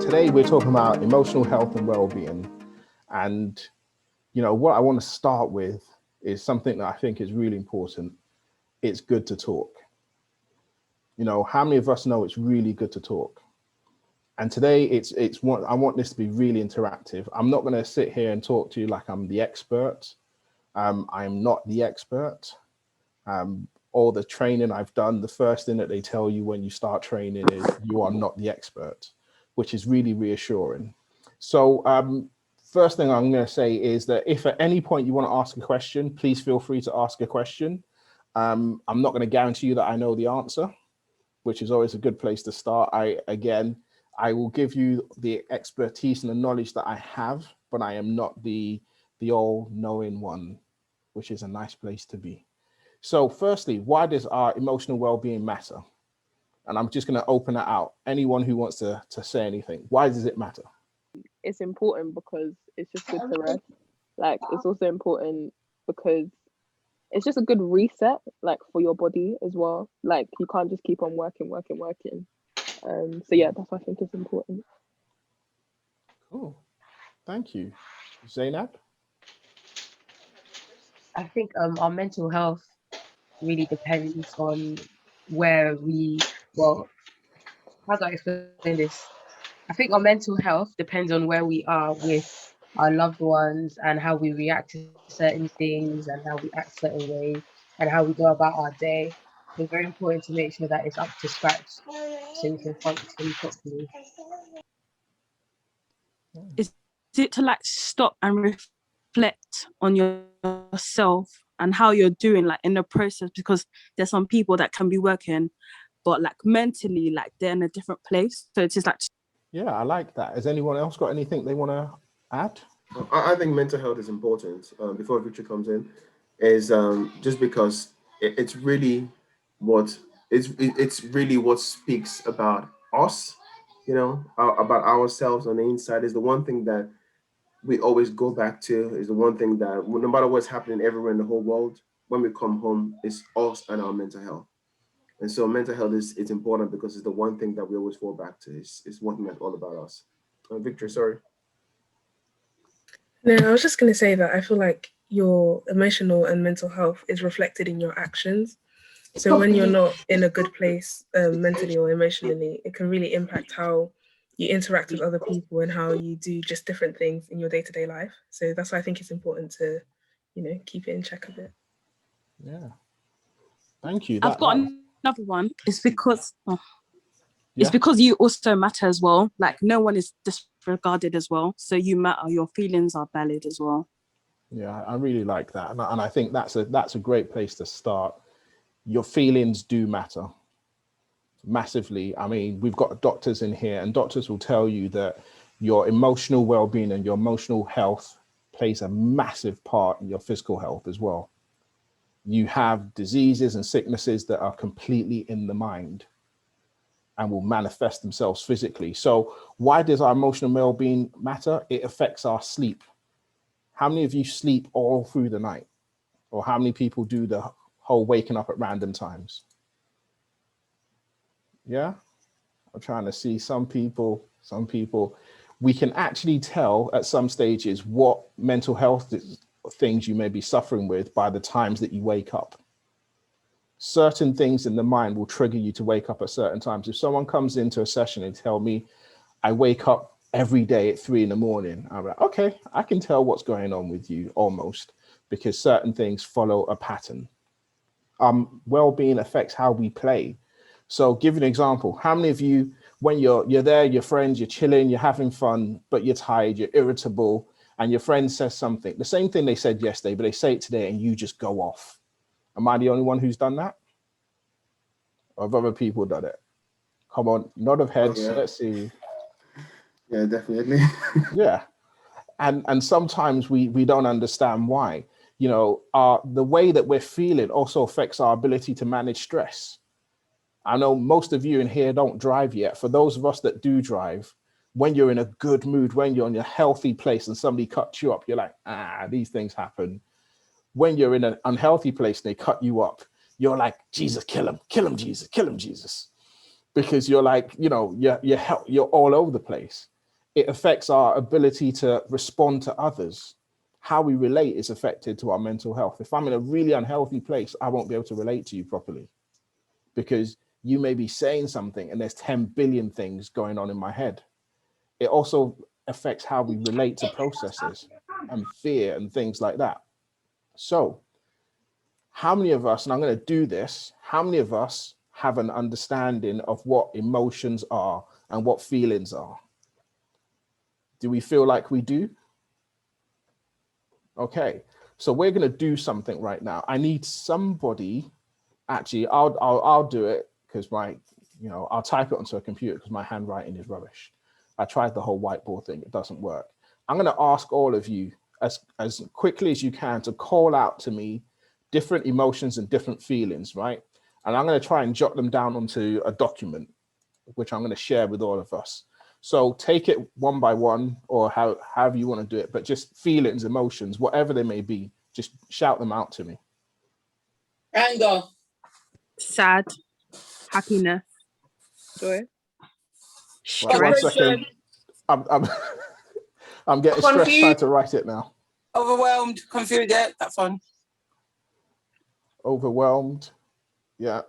today we're talking about emotional health and well-being. And, what I want to start with is something that I think is really important. It's good to talk. How many of us know it's really good to talk? And today I want this to be really interactive. I'm not going to sit here and talk to you like I'm the expert. I'm not the expert. All the training I've done, the first thing that they tell you when you start training is you are not the expert, which is really reassuring. So first thing I'm going to say is that if at any point you want to ask a question, please feel free to ask a question. I'm not going to guarantee you that I know the answer, which is always a good place to start. I will give you the expertise and the knowledge that I have, but I am not the all-knowing one, which is a nice place to be. So firstly, why does our emotional well-being matter? And I'm just going to open that out. Anyone who wants to say anything, why does it matter? It's important because it's just good to rest. Like, it's also important because it's just a good reset, like, for your body as well. Like, you can't just keep on working. So yeah, that's why I think it's important. Cool. Thank you. Zainab? I think our mental health really depends on where how do I explain this? I think our mental health depends on where we are with our loved ones and how we react to certain things and how we act certain ways and how we go about our day. It's very important to make sure that it's up to scratch so we can function properly. Is it to like stop and reflect on yourself and how you're doing like in the process, because there's some people that can be working but like mentally like they're in a different place, so it's just like I like that. Has anyone else got anything they want to add? I think mental health is important. Before Victor comes in, is just because it's really it's really what speaks about us, about ourselves on the inside. Is the one thing that we always go back to. Is the one thing that no matter what's happening everywhere in the whole world, when we come home, it's us and our mental health. And so mental health it's important because it's the one thing that we always fall back to. It's one thing that's all about us. Victor, sorry. No, I was just going to say that I feel like your emotional and mental health is reflected in your actions. So when you're not in a good place mentally or emotionally, it can really impact how you interact with other people and how you do just different things in your day-to-day life. So that's why I think it's important to, keep it in check a bit. Yeah. Thank you. I've got another one. It's because you also matter as well. Like, no one is disregarded as well. So you matter. Your feelings are valid as well. Yeah, I really like that. And I think that's a great place to start. Your feelings do matter massively. I mean, we've got doctors in here and doctors will tell you that your emotional well-being and your emotional health plays a massive part in your physical health as well. You have diseases and sicknesses that are completely in the mind and will manifest themselves physically. So why does our emotional well-being matter? It affects our sleep. How many of you sleep all through the night? Or how many people do the whole waking up at random times? Yeah, I'm trying to see some people. We can actually tell at some stages what mental health things you may be suffering with by the times that you wake up. Certain things in the mind will trigger you to wake up at certain times. If someone comes into a session and tell me, I wake up every day at 3 a.m, I'm like, okay, I can tell what's going on with you almost, because certain things follow a pattern. Well-being affects how we play. So give you an example. How many of you, when you're there, your friends, you're chilling, you're having fun, but you're tired, you're irritable, and your friend says something, the same thing they said yesterday, but they say it today and you just go off. Am I the only one who's done that? Or have other people done it? Come on, nod of heads. Oh, yeah. Let's see. Yeah, definitely. Yeah. And sometimes we don't understand why. The way that we're feeling also affects our ability to manage stress. I know most of you in here don't drive yet. For those of us that do drive, when you're in a good mood, when you're in a healthy place and somebody cuts you up, you're like, these things happen. When you're in an unhealthy place and they cut you up, you're like, Jesus, kill him, Jesus, kill him, Jesus. Because you're like, you're all over the place. It affects our ability to respond to others. How we relate is affected to our mental health. If I'm in a really unhealthy place, I won't be able to relate to you properly, because you may be saying something and there's 10 billion things going on in my head. It also affects how we relate to processes and fear and things like that. So how many of us, and I'm going to do this, how many of us have an understanding of what emotions are and what feelings are? Do we feel like we do? Okay, so we're going to do something right now. I need somebody, actually, I'll do it, because I'll type it onto a computer because my handwriting is rubbish. I tried the whole whiteboard thing, it doesn't work. I'm going to ask all of you as quickly as you can to call out to me different emotions and different feelings, right? And I'm going to try and jot them down onto a document, which I'm going to share with all of us. So take it one by one, or however you want to do it, but just feelings, emotions, whatever they may be, just shout them out to me. Anger. Sad. Happiness. Joy. Right, one Stress. second. I'm getting stressed trying to write it now. Overwhelmed. Confused. Yeah, that's one. Overwhelmed. Yeah.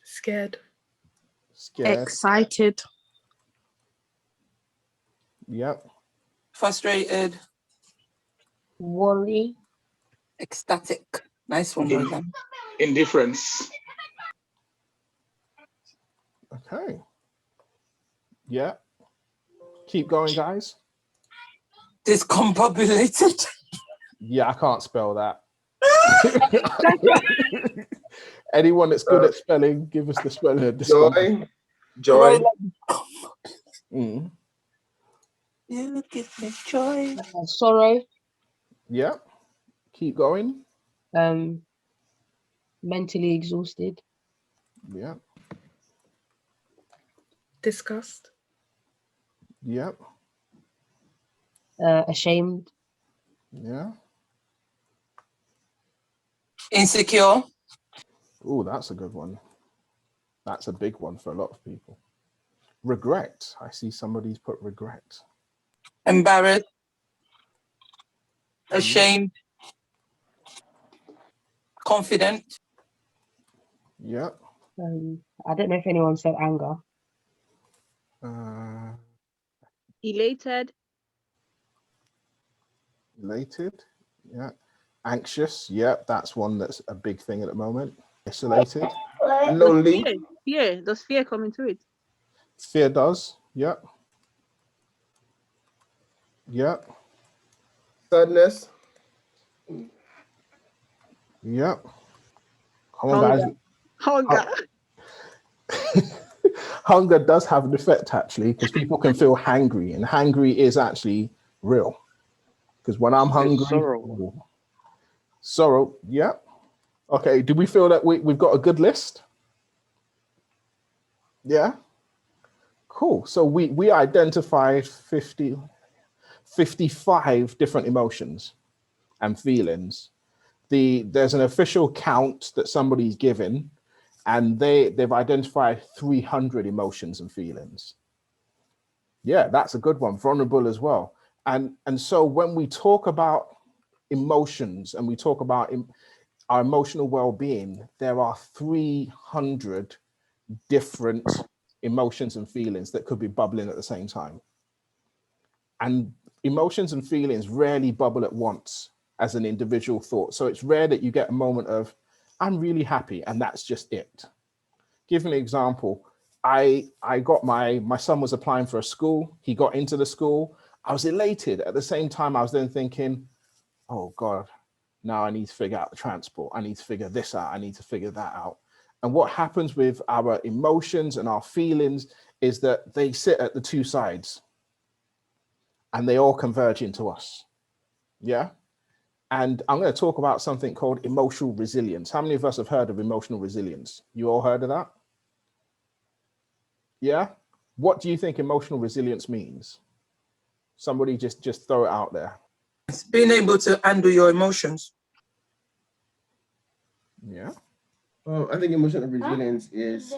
Scared. Scared. Excited. Yep. Frustrated. Worry. Ecstatic. Nice one, brother. Indifference. Okay. Yeah. Keep going, guys. Discombobulated. Yeah, I can't spell that. Anyone that's good at spelling, give us the spelling of discombobulated. Joy. Mm. You give me joy. Sorrow. Yeah. Keep going. Mentally exhausted. Yeah. Disgust. Yeah. Ashamed. Yeah. Insecure. Oh, that's a good one. That's a big one for a lot of people. Regret. I see somebody's put regret. Embarrassed. Ashamed. Confident. Yeah. I don't know if anyone said anger. Elated. Elated. Yeah. Anxious. Yeah, that's one that's a big thing at the moment. Isolated. Lonely. Fear. Does fear come into it? Fear does. Yeah. Yeah. Sadness. Yeah. Come on, guys. Hunger. Hunger does have an effect, actually, because people can feel hangry, and hangry is actually real. Because when I'm hungry, sorrow, yeah. Okay, do we feel that we've got a good list? Yeah. Cool. So we identified 55 different emotions and feelings. There's an official count that somebody's given, and they've identified 300 emotions and feelings. Yeah, that's a good one. Vulnerable as well. And so when we talk about emotions and we talk about our emotional well-being, there are 300 different emotions and feelings that could be bubbling at the same time. And emotions and feelings rarely bubble at once as an individual thought. So it's rare that you get a moment of, I'm really happy, and that's just it. Give an example. I got my son was applying for a school. He got into the school. I was elated. At the same time, I was then thinking, oh God, now I need to figure out the transport. I need to figure this out. I need to figure that out. And what happens with our emotions and our feelings is that they sit at the two sides and they all converge into us. Yeah. And I'm going to talk about something called emotional resilience. How many of us have heard of emotional resilience? You all heard of that? Yeah. What do you think emotional resilience means? Somebody just throw it out there. It's being able to handle your emotions. Yeah. I think emotional resilience is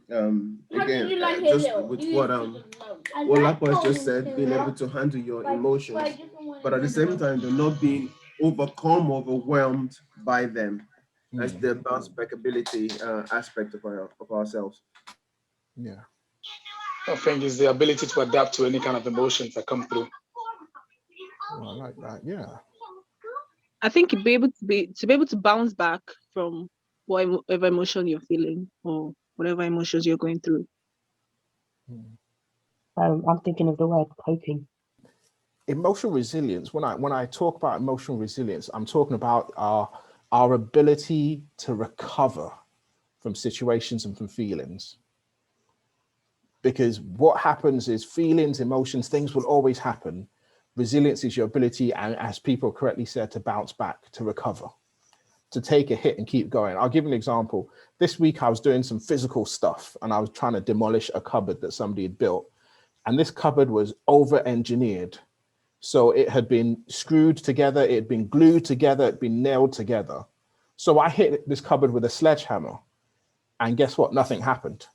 again just with what Lakwas just said, being able to handle your emotions, but at the same time, they're not being overcome, overwhelmed by them. That's the bounce back ability aspect of ourselves. Yeah. I think it's the ability to adapt to any kind of emotions that come through. Oh, I like that. Yeah. I think to be able to bounce back from whatever emotion you're feeling or whatever emotions you're going through. I'm thinking of the word coping. Emotional resilience. When I talk about emotional resilience, I'm talking about our ability to recover from situations and from feelings. Because what happens is feelings, emotions, things will always happen. Resilience is your ability, and as people correctly said, to bounce back, to recover, to take a hit and keep going. I'll give an example. This week I was doing some physical stuff and I was trying to demolish a cupboard that somebody had built. And this cupboard was over-engineered. So it had been screwed together, it had been glued together, it had been nailed together. So I hit this cupboard with a sledgehammer, and guess what? Nothing happened.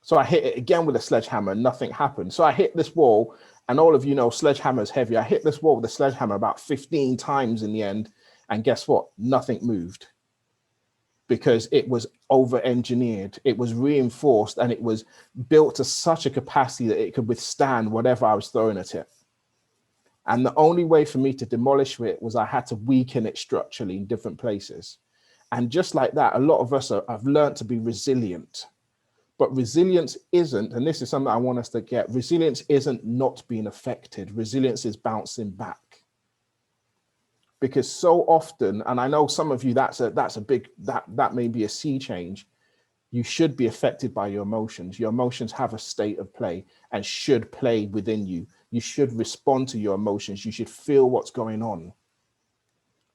So I hit it again with a sledgehammer, and nothing happened. So I hit this wall, and all of you know sledgehammer's heavy. I hit this wall with a sledgehammer about 15 times in the end, and guess what? Nothing moved, because it was over-engineered, it was reinforced, and it was built to such a capacity that it could withstand whatever I was throwing at it. And the only way for me to demolish it was I had to weaken it structurally in different places. And just like that, a lot of us have learned to be resilient. But resilience isn't, and this is something I want us to get, resilience isn't not being affected. Resilience is bouncing back. Because so often, and I know some of you, that's a big, that may be a sea change. You should be affected by your emotions. Your emotions have a state of play and should play within you. You should respond to your emotions. You should feel what's going on.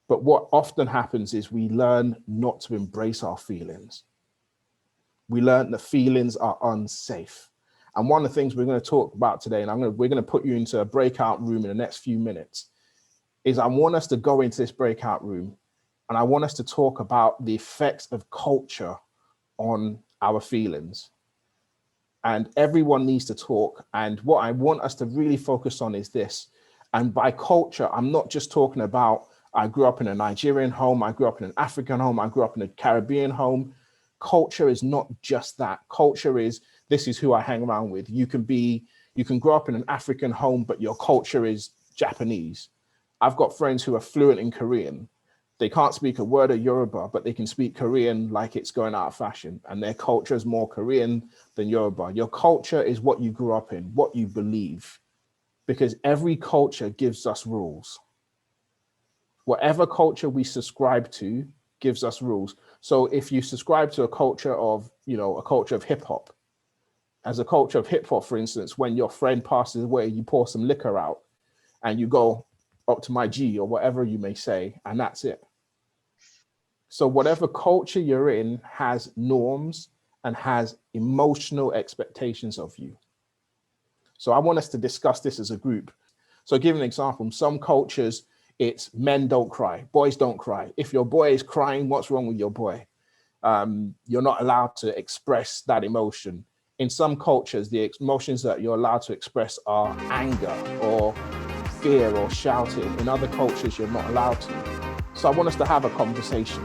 But what often happens is we learn not to embrace our feelings. We learn that feelings are unsafe. And one of the things we're going to talk about today, and we're going to put you into a breakout room in the next few minutes, is I want us to go into this breakout room and I want us to talk about the effects of culture on our feelings. And everyone needs to talk. And what I want us to really focus on is this. And by culture, I'm not just talking about, I grew up in a Nigerian home, I grew up in an African home, I grew up in a Caribbean home. Culture is not just that. Culture is, this is who I hang around with. You can grow up in an African home, but your culture is Japanese. I've got friends who are fluent in Korean. They can't speak a word of Yoruba, but they can speak Korean like it's going out of fashion. And their culture is more Korean than Yoruba. Your culture is what you grew up in, what you believe. Because every culture gives us rules. Whatever culture we subscribe to gives us rules. So if you subscribe to a culture of, a culture of hip hop, as a culture of hip hop, for instance, when your friend passes away, you pour some liquor out and you go up to my G or whatever you may say, and that's it. So whatever culture you're in has norms and has emotional expectations of you. So I want us to discuss this as a group. So give an example. Some cultures, it's men don't cry, boys don't cry. If your boy is crying, what's wrong with your boy? You're not allowed to express that emotion. In some cultures, the emotions that you're allowed to express are anger or fear or shouting. In other cultures, you're not allowed to. So I want us to have a conversation.